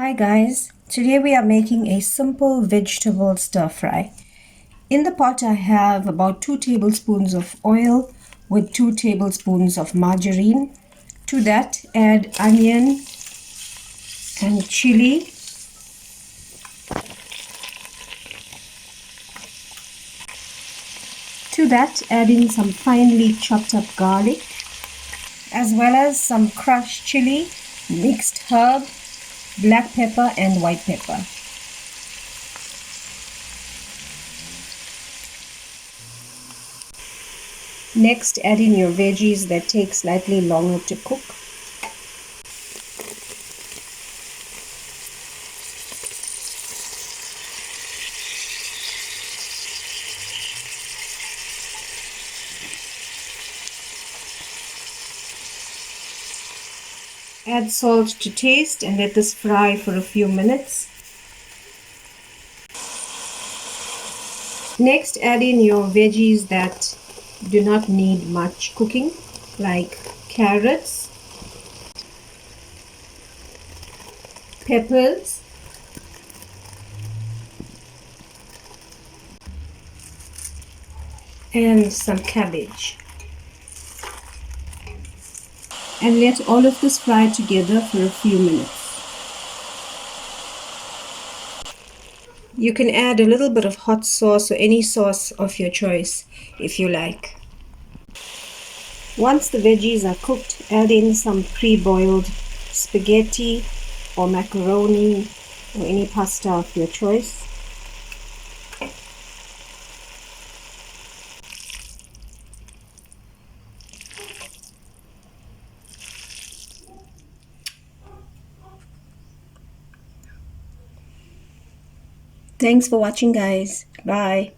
Hi guys, today we are making a simple vegetable stir fry. In the pot I have about 2 tablespoons of oil with 2 tablespoons of margarine. To that add onion and chili. To that add in some finely chopped up garlic as well as some crushed chili, mixed herb, black pepper and white pepper. Next, add in your veggies that take slightly longer to cook. Add salt to taste and let this fry for a few minutes. Next, add in your veggies that do not need much cooking, like carrots, peppers, and some cabbage. And let all of this fry together for a few minutes. You can add a little bit of hot sauce or any sauce of your choice if you like. Once the veggies are cooked, add in some pre-boiled spaghetti or macaroni or any pasta of your choice. Thanks for watching guys. Bye.